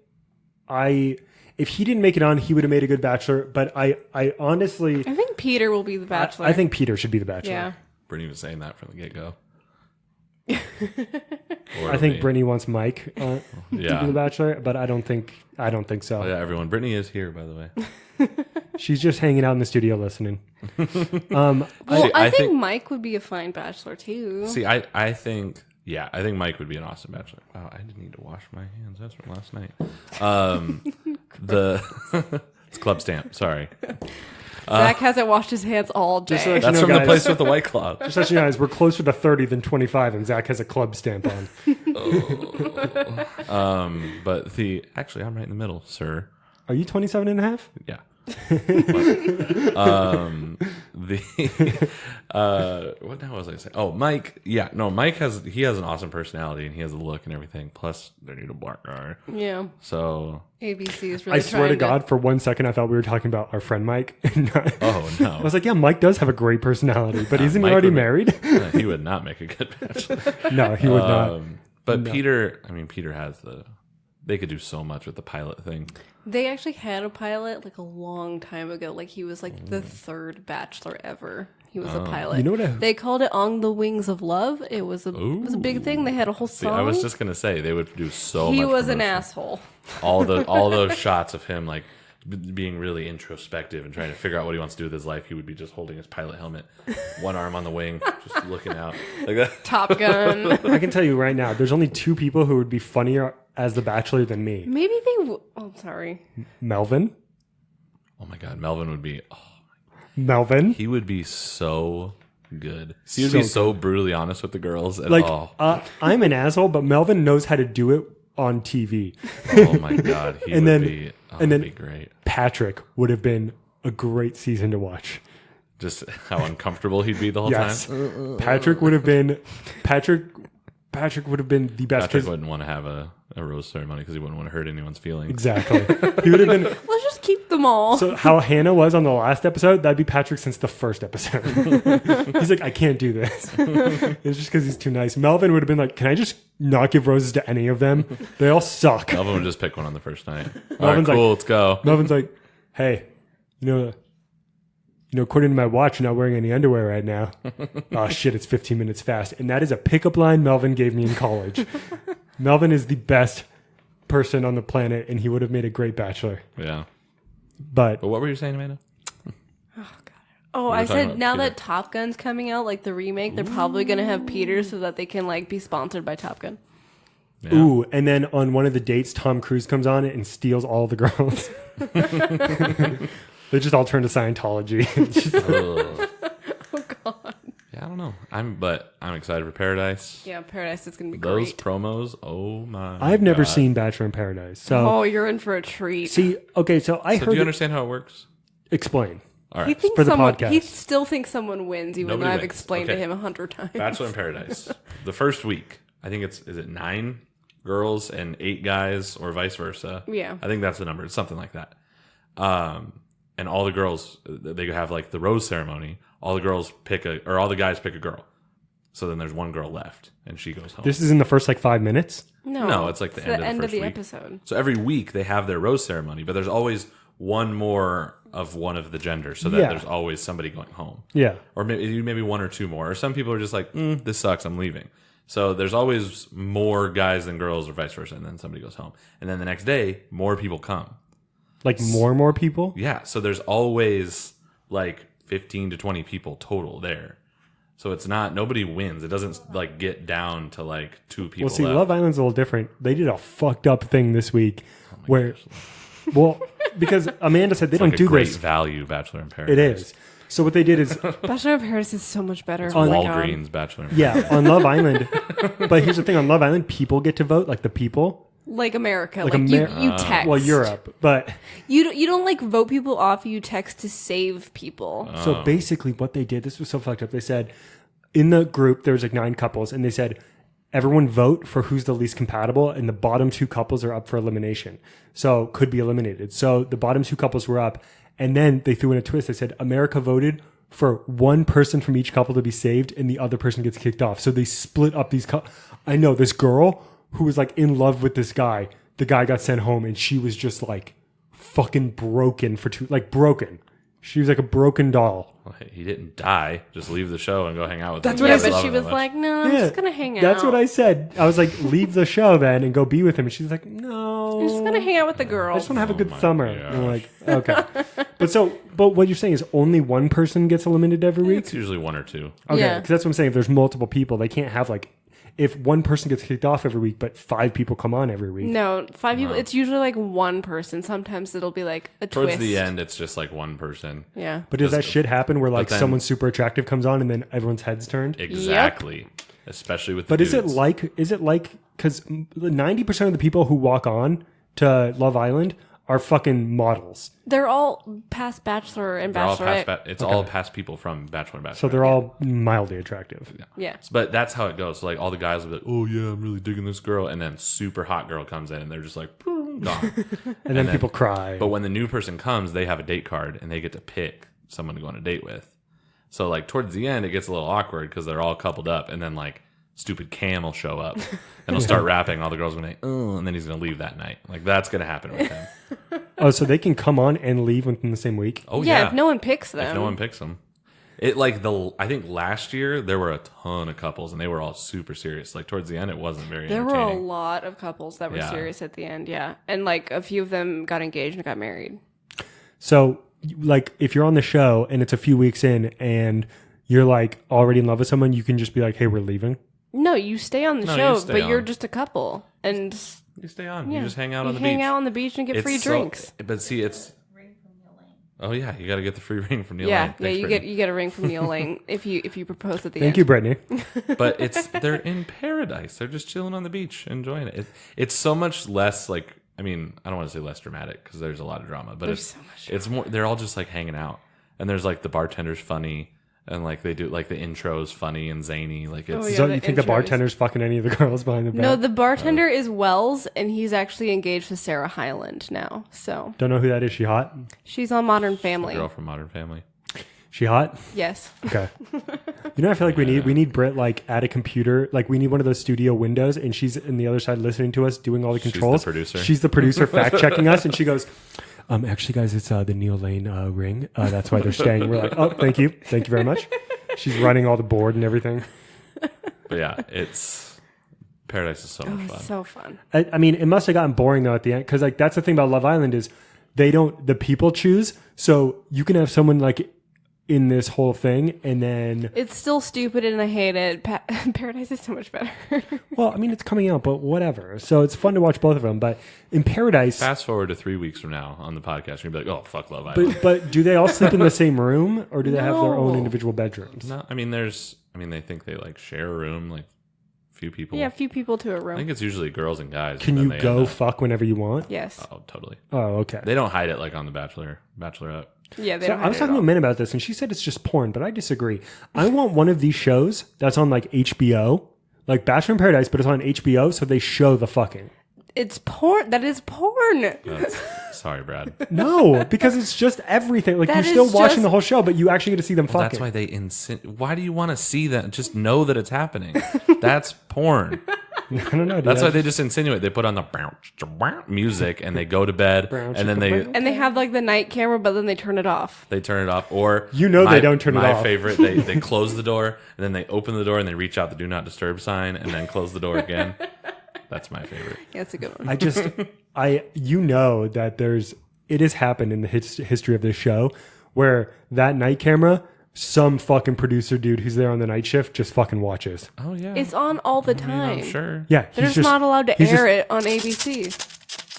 if he didn't make it on, he would have made a good bachelor. But I honestly, I think Peter will be the bachelor. I think Peter should be the bachelor. Yeah. Brittany was saying that from the get go. I think Brittany wants Mike to be Yeah. the bachelor, but I don't think so. Oh yeah, everyone. Brittany is here, by the way. She's just hanging out in the studio listening. Well, I think Mike would be a fine bachelor too. See, I think Mike would be an awesome bachelor. Wow, I didn't need to wash my hands. That's from last night. It's Club Stamp. Sorry, Zach hasn't washed his hands all day. so that's from the place with the White Claw. Just let you guys, we're closer to 30 than 25, and Zach has a club stamp on. But actually, I'm right in the middle, sir. Are you 27 and a half? Yeah. What now was I saying? Oh, Mike. Yeah, no, Mike has an awesome personality and he has a look and everything. Plus, they need a black guy. Yeah. So ABC is really I swear to God, for 1 second, I thought we were talking about our friend Mike. oh no, I was like, yeah, Mike does have a great personality, but isn't he already married? He would not make a good bachelor. No, he would not. But no. Peter has they could do so much with the pilot thing. They actually had a pilot like a long time ago. Like he was like the third bachelor ever. He was a pilot. You know what? They called it "On the Wings of Love." It was a big thing. They had a whole song. See, I was just gonna say they would do so much. He was promotion. an asshole. All those shots of him like being really introspective and trying to figure out what he wants to do with his life. He would be just holding his pilot helmet, one arm on the wing, just looking out like that. Top Gun. I can tell you right now, there's only two people who would be funnier as the Bachelor than me. Maybe they. Oh, sorry. Melvin. Oh my God, Melvin would be. Oh, Melvin. he would be so good. He would be so brutally honest with the girls. And, I'm an asshole, but Melvin knows how to do it on TV. Oh my God, he would be. Oh, and then be great. Patrick would have been a great season to watch. Just how uncomfortable he'd be the whole time. Patrick would have been. Patrick would have been the best. Patrick wouldn't want to have a rose ceremony because he wouldn't want to hurt anyone's feelings. Exactly. He would have been. Let's just keep them all. So how Hannah was on the last episode, that'd be Patrick since the first episode. He's like, I can't do this. It's just because he's too nice. Melvin would have been like, can I just not give roses to any of them? They all suck. Melvin would just pick one on the first night. All Melvin's right, cool, like, let's go. Melvin's like, hey, you know, according to my watch, you're not wearing any underwear right now. Oh shit, it's 15 minutes fast. And that is a pickup line Melvin gave me in college. Melvin is the best person on the planet, and he would have made a great bachelor. Yeah. But what were you saying, Amanda? Oh, I said now that Top Gun's coming out, like the remake, they're probably going to have Peter so that they can like be sponsored by Top Gun. Yeah. Ooh, and then on one of the dates, Tom Cruise comes on it and steals all the girls. They just all turn to Scientology. Oh God. Yeah, I don't know. I'm excited for Paradise. Yeah, Paradise is going to be Those great. promos, oh my I've never God. seen Bachelor in Paradise. So Oh, you're in for a treat. see, okay, so I So heard. do you understand how it works? Explain. All He right. thinks for the someone. podcast. He still thinks someone wins, even Nobody though I've wins. explained to Okay. him 100 times. Bachelor in Paradise. The first week, I think is it 9 girls and 8 guys or vice versa? Yeah. I think that's the number. It's something like that. And all the girls, they have like the rose ceremony. all the girls all the guys pick a girl. So then there's one girl left, and she goes home. This is in the first like 5 minutes? No, it's like the end of the episode. So every week they have their rose ceremony, but there's always one more of one of the genders, so that there's always somebody going home. Yeah. Or maybe one or two more. Or some people are just like, this sucks, I'm leaving. So there's always more guys than girls, or vice versa, and then somebody goes home. And then the next day, more people come. Like more people? Yeah. So there's always like 15 to 20 people total there. So it's not, nobody wins. It doesn't like get down to like 2 people. Well, see, left. Love Island's a little different. They did a fucked up thing this week where, well, because Amanda said they don't do great this. value Bachelor in Paradise. It is. So what they did is Bachelor in Paradise is so much better. It's Oh my Walgreens God. Bachelor in Paradise. on Love Island. But here's the thing: on Love Island, people get to vote, like the people. Like America, Like you text. Well, Europe, but You don't like vote people off. You text to save people. so basically, what they did, this was so fucked up. They said in the group there was like 9 couples, and they said everyone vote for who's the least compatible, and the bottom 2 couples are up for elimination, so could be eliminated. So the bottom 2 couples were up, and then they threw in a twist. They said America voted for one person from each couple to be saved, and the other person gets kicked off. So they split up these. I know this girl who was like in love with this guy. The guy got sent home, and she was just like fucking broken for 2, like broken. She was like a broken doll. Well, he didn't die. Just leave the show and go hang out with That's him. what I Yeah, said. but she was like, "No, I'm just gonna hang out. That's what I said. I was like, leave the show then and go be with him. And she's like, no. I'm just gonna hang out with the I girls." just want to have a good my summer. gosh. And I'm like, okay. But what you're saying is only one person gets eliminated every week? It's usually 1 or 2. Okay, Yeah. because that's what I'm saying. If there's multiple people, they can't have like, if one person gets kicked off every week, but 5 people come on every week. No, 5 people. It's usually like one person. Sometimes it'll be like a Towards twist. the end, it's just like one person. Yeah. But does that shit happen where like then- someone super attractive comes on and then everyone's heads turned? Exactly. Especially with the But is dudes. it like, because 90% of the people who walk on to Love Island are fucking models. They're all past Bachelor and They're all Bachelorette. past, all past people from Bachelor and Bachelorette. So they're all mildly attractive. Yeah. But that's how it goes. So like all the guys will be like, oh yeah, I'm really digging this girl. And then super hot girl comes in and they're just like, boom, gone. And then people cry. But when the new person comes, they have a date card and they get to pick someone to go on a date with. So like towards the end, it gets a little awkward because they're all coupled up. And then like stupid Cam will show up and he'll start rapping. All the girls will be like, oh, and then he's going to leave that night. Like that's going to happen with him. Oh, so they can come on and leave within the same week? Oh Yeah, yeah. if no one picks them. If no one picks them. It like I think last year there were a ton of couples and they were all super serious. Like towards the end, it wasn't very There were a entertaining. lot of couples that were Yeah. serious at the end, yeah. And like a few of them got engaged and got married. So, like, if you're on the show and it's a few weeks in and you're like already in love with someone, you can just be like, hey, we're leaving. No, you stay on the No, you show, stay but you're on. just a couple. And You stay on. yeah, You just hang out you on the hang beach. out on the beach and get free It's drinks. But see, it's. Oh yeah, you got to get the free ring from Neil. Yeah, Lane. yeah, Thanks, you Brittany. get a ring from Neil Lane if you propose at the Thank end. you, Brittany. But they're in paradise. They're just chilling on the beach, enjoying it. It's so much less like. I mean, I don't want to say less dramatic because there's a lot of drama, but There's it's so much it's more. They're all just like hanging out, and there's like the bartender's funny, and like they do like the intro's funny and zany. Like it's Oh, yeah. So the you think the intros. bartender's fucking any of the girls behind the back? No, the bartender is Wells, and he's actually engaged to Sarah Hyland now. So Don't know who that is. She hot? she's on Modern the Family. girl from Modern Family. She hot? Yes. Okay. You know, I feel like we need Britt like at a computer. Like we need one of those studio windows, and she's in the other side listening to us, doing all the She's the controls. producer. She's the producer, fact checking us, and she goes, "Actually, guys, it's the Neil Lane ring. That's why they're staying." We're like, "Oh, thank you very much." She's running all the board and everything. But yeah, it's Paradise is so much fun. So fun. I mean, it must have gotten boring though at the end, because like that's the thing about Love Island is the people choose, so you can have someone like in this whole thing, and then It's still stupid and I hate it. Paradise is so much better. well, I mean, it's coming out, but whatever. So it's fun to watch both of them. But in Paradise, Fast forward to 3 weeks from now on the podcast, you're gonna be like, "Oh, fuck Love Island." but do they all sleep in the same room, or do they have their own No. individual bedrooms? No, I mean, they think they like share a room, like a few people. Yeah, a few people to a I room. think it's usually girls and guys. Can but then you they go end up- fuck whenever you want? Yes. Oh, totally. Oh, okay. They don't hide it like on the Bachelorette. Yeah, they So don't I was hide it talking at to all. Min about this, and she said it's just porn, but I disagree. I want one of these shows that's on like HBO, like Bachelor in Paradise, but it's on HBO, so they show the fucking. It's porn. That is porn. Sorry, Brad. No, because it's just everything. Like, That you're still is watching just- the whole show, but you actually get to see them fucking. That's why they Why do you want to see that? Just know that it's happening. That's porn. I don't know, dude. That's why they just insinuate. They put on the music and they go to bed, and then And they have like the night camera, but then they turn it off. they turn it off. Or they don't turn it off. My favorite, they close the door and then they open the door and they reach out the do not disturb sign and then close the door again. That's my favorite. Yeah, that's a good one. That it has happened in the history of this show where that night camera, some fucking producer dude who's there on the night shift just fucking watches. Oh yeah, It's on all the time. I'm sure. Yeah, They're just not allowed to air it on ABC.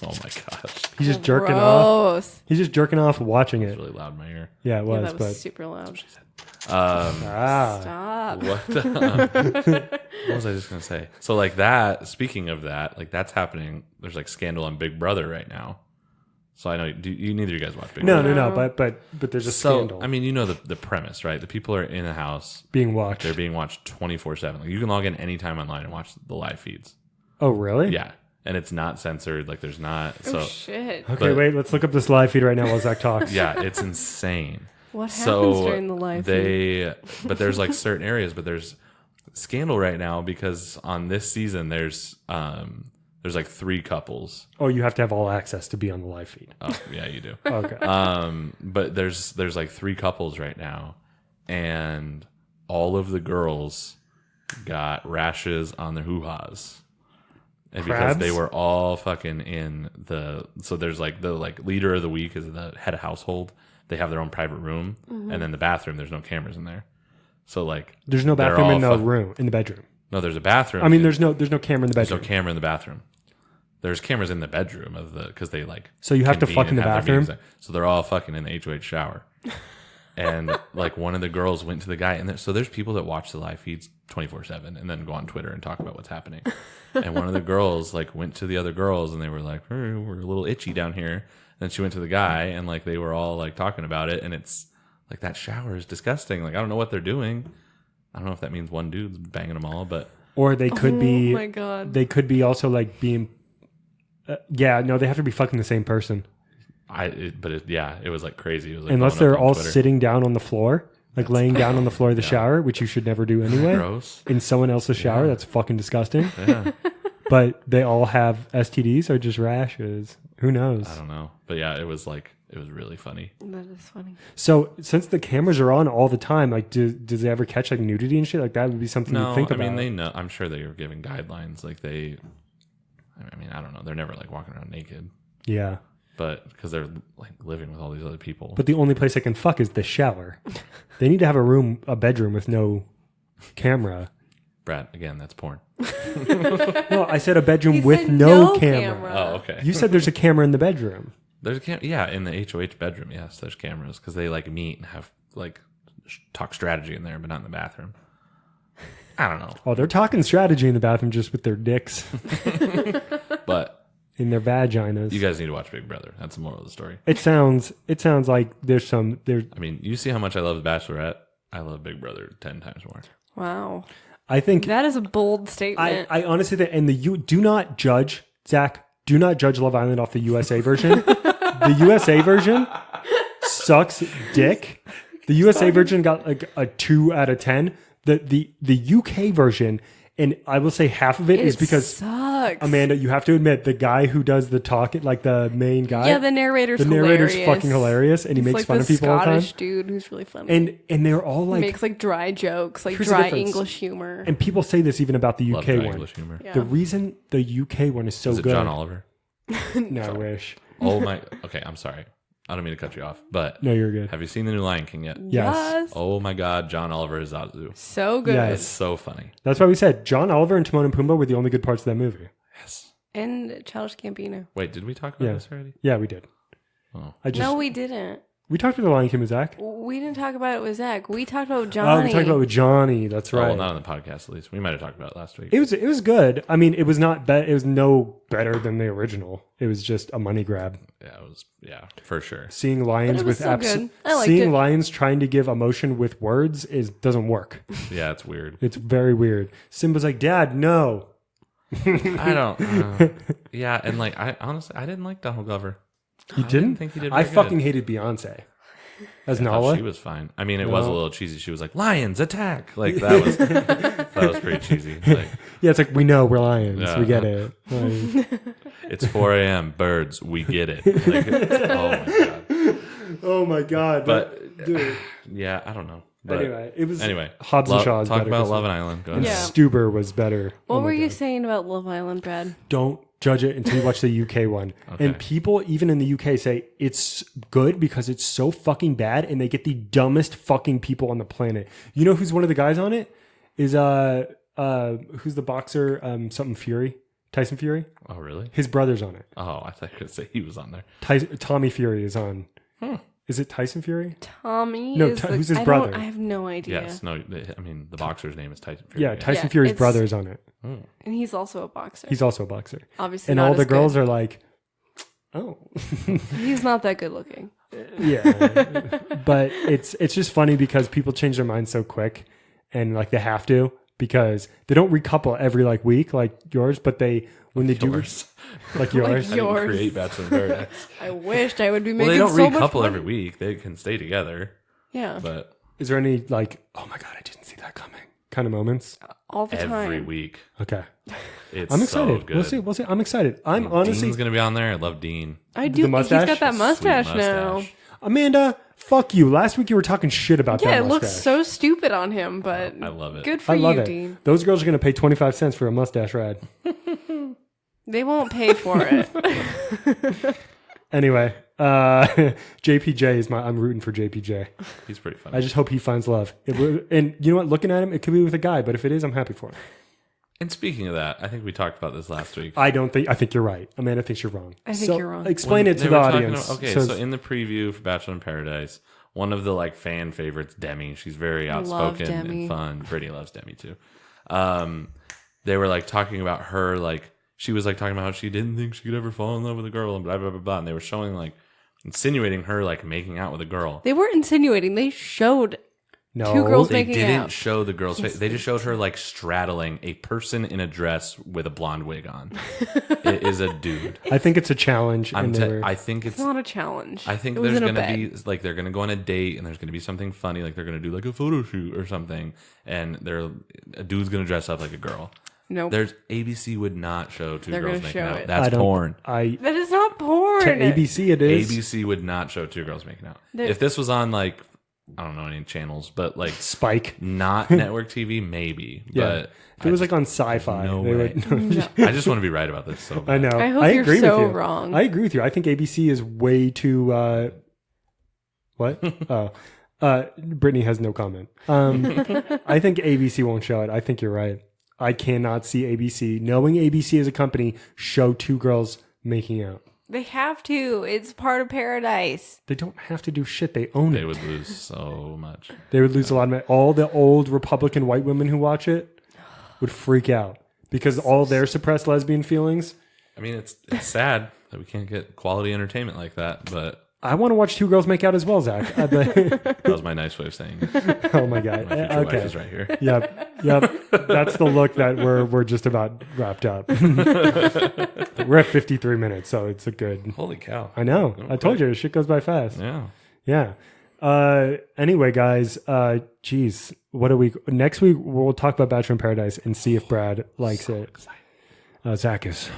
Oh my gosh, He's just jerking off. Gross. He's just jerking off watching it. it's really loud in my ear. Yeah, it Yeah, was. that was But super loud. ah, Stop. What was I just gonna say? So like that. Speaking of that, like that's happening. There's like scandal on Big Brother right now. So I know neither of you guys watch Big Brother. no. But there's a scandal. I mean, you know the premise, right? The people are in a house being watched. They're being watched 24/7. Like you can log in anytime online and watch the live feeds. Oh, really? Yeah, and it's not censored. Like there's not. Oh, So shit. Okay, wait. Let's look up this live feed right now while Zach talks. yeah, it's insane. What happens during the live But there's like certain areas, but there's scandal right now because on this season there's like 3 couples. Oh, you have to have all access to be on the live feed. Oh yeah, you do. Okay. But there's like 3 couples right now, and all of the girls got rashes on their hoo-has. And because they were all fucking in so there's like the leader of the week is the head of household. They have their own private room, and then the bathroom. There's no cameras in there, so like there's no bathroom in the room in the bedroom. No, there's a bathroom. I mean, there's no camera in the There's bedroom. no camera in the bathroom. There's cameras in the bedroom because they like. So you have to fuck in the bathroom. So they're all fucking in the HOH shower, and like one of the girls went to the guy, and so there's people that watch the live feeds 24/7 and then go on Twitter and talk about what's happening. And one of the girls like went to the other girls, and they were like, hey, "We're a little itchy down here." And then she went to the guy, and like they were all like talking about it, and it's like that shower is disgusting. Like I don't know what they're doing. I don't know if that means one dude's banging them all, but or they could be. Oh my god! They could be also like being. They have to be fucking the same person. It was like crazy. It was like unless they're all sitting down on the floor, like laying down on the floor of the shower, which you should never do anyway. Gross. In someone else's shower, that's fucking disgusting. Yeah. But they all have STDs or just rashes. Who knows? I don't know. But yeah, it was really funny. That is funny. So since the cameras are on all the time, like does they ever catch like nudity and shit? Like that would be something to think about. I mean, they know. I'm sure they are giving guidelines. Like I don't know. They're never like walking around naked. Yeah. But because they're like living with all these other people. But the only place they can fuck is the shower. They need to have a bedroom with no camera. Brad, again, that's porn. No, I said a bedroom He with said no camera. Oh, okay. You said there's a camera in the bedroom. There's a yeah, in the HOH bedroom. Yes, there's cameras because they like meet and have like talk strategy in there, but not in the bathroom. I don't know. Oh, they're talking strategy in the bathroom just with their dicks But in their vaginas. you guys need to watch Big Brother. That's the moral of the story. It sounds like there's. I mean, you see how much I love The Bachelorette. I love Big Brother 10 times more. Wow. I think That is a bold statement. I honestly think, and you do not judge, Zach. Do not judge Love Island off the USA version. The USA version sucks dick. The USA version got like a 2 out of 10. The UK version, and I will say half of it is because sucks. Amanda, you have to admit the guy who does the talk, like the main guy. Yeah, the narrator's fucking hilarious, and he makes like fun of people all the time. Scottish dude who's really funny. And they're all like makes like dry jokes, like Here's the dry difference. English humor. And people say this even about the Love UK dry one. English humor. Yeah. The reason the UK one is so Is it good. John Oliver? No, I wish. Oh my. Okay, I'm sorry. I don't mean to cut you off, but No, you're good. have you seen the new Lion King yet? Yes. Oh my God, John Oliver is Zazu. So good. Yes. It's so funny. That's why we said John Oliver and Timon and Pumbaa were the only good parts of that movie. Yes. And Childish Gambino. Wait, did we talk about Yeah. this already? Yeah, we did. Oh. No, we didn't. We talked about the Lion King with Zach. We didn't talk about it with Zach. We talked about Oh, Johnny. we talked about it with Johnny. That's Oh, right. well, not on the podcast, at least. We might have talked about it last week. It was good. I mean, it was not bad. It was no better than the original. It was just a money grab. Yeah, for sure. Seeing lions But it was with still good. I liked it. seeing lions trying to give emotion with words doesn't work. Yeah, it's weird. It's very weird. Simba's like, "Dad, no." I don't. Yeah, and like I honestly, I didn't like Donald Glover. You didn't think he did? I very fucking good. hated Beyonce as I thought Nala. she was fine. I mean, it was a little cheesy. She was like, "Lions attack!" Like that was pretty cheesy. Like, Yeah, it's like we know we're lions. Yeah. We get it. Like, it's 4 a.m. Birds, we get it. Like, oh my god. oh my god! But dude. yeah, I don't know. But Anyway, Hobbs and Shaw is talk better. about Love Island. Go ahead. Yeah. Stuber was better. What Oh my were you God. saying about Love Island, Brad? Don't judge it until you watch the UK one. Okay. And people, even in the UK, say it's good because it's so fucking bad, and they get the dumbest fucking people on the planet. You know who's one of the guys on it? Is who's the boxer? Something Fury, Tyson Fury. Oh really? His brother's on it. Oh, I thought you were gonna say he was on there. Tommy Fury is on. Is it Tyson Fury? Tommy? No, is who's his brother? I have no idea. Yes. No. I mean, the boxer's name is Tyson Fury. Yeah, Tyson Yeah, Fury's it's- brother is on it. And he's also a boxer. He's also a boxer. Obviously, And not all the as girls good. are like, oh. He's not that good looking. Yeah. But it's just funny because people change their minds so quick, and like they have to, because they don't recouple every like week like yours, but when they Yours. do like yours. I didn't create Bachelor in Paradise. I wished I would be Well, making they don't so much recouple money. every week. They can stay together. Yeah, But Is there any like, oh my god, I didn't see that coming kind of moments? all the time. every week, Okay. it's I'm excited. so good. We'll see. I'm excited. I'm honestly Dean's gonna be on there. I love Dean. I do. The mustache? He's got that Sweet mustache, now. mustache. Amanda, fuck you. Last week you were talking shit about Yeah, that it mustache. looks so stupid on him, but I love it. good for I love you, it. Dean. Those girls are going to pay 25 cents for a mustache ride. They won't pay for it. Anyway, JPJ is I'm rooting for JPJ. He's pretty funny. I just hope he finds love. And you know what? Looking at him, it could be with a guy, but if it is, I'm happy for him. And speaking of that, I think we talked about this last week. I think you're right. Amanda thinks you're wrong. I think you're wrong. Explain it They to were the talking audience. about- okay, so in the preview for Bachelor in Paradise, one of the like fan favorites, Demi, she's very love outspoken Demi. and fun. Brittany loves Demi too. They were like talking about her, like she was like talking about how she didn't think she could ever fall in love with a girl and blah blah blah blah. And they were showing like insinuating her like making out with a girl. They were insinuating. They showed no, two girls They making didn't out. show the girl's face. They just showed her like straddling a person in a dress with a blonde wig on. It is a dude. I think it's a challenge. I think It's not a challenge. I think It was there's in a gonna bed. be like they're gonna go on a date and there's gonna be something funny, like they're gonna do like a photo shoot or something, and a dude's gonna dress up like a girl. Nope. There's ABC would not show two They're girls gonna making show out. it. That's porn. That is not porn. To ABC it is. ABC would not show two girls making out. There- If this was on like I don't know any channels, but like Spike. not network TV, maybe. Yeah. But If it was like on Sci-Fi, no they way. would. I just want to be right about this. So I know. I hope you're agree so with you. wrong. I agree with you. I think ABC is way too. What? Oh, Brittany has no comment. I think ABC won't show it. I think you're right. I cannot see ABC, knowing ABC as a company, show two girls making out. They have to. It's part of paradise. They don't have to do shit. They own they it. would lose so much. They would lose a lot of money. All the old Republican white women who watch it would freak out because all their suppressed lesbian feelings. I mean, it's sad that we can't get quality entertainment like that, but I want to watch two girls make out as well, Zach. that was my nice way of saying it. Oh my god. My future wife is right here. Yep. That's the look that we're just about wrapped up. We're at 53 minutes, so it's a good. Holy cow. I know. I told you, shit goes by fast. Yeah. Yeah. Anyway, guys, geez, what a week. Next week, we'll talk about Bachelor in Paradise and see if Brad likes it. Zach is so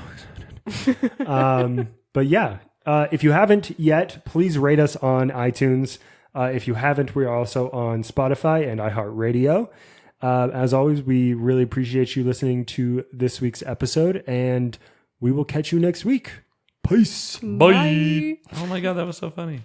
excited. But yeah, if you haven't yet, please rate us on iTunes. If you haven't, we are also on Spotify and iHeartRadio. As always, we really appreciate you listening to this week's episode, and we will catch you next week. Peace. Bye. Oh my God, that was so funny.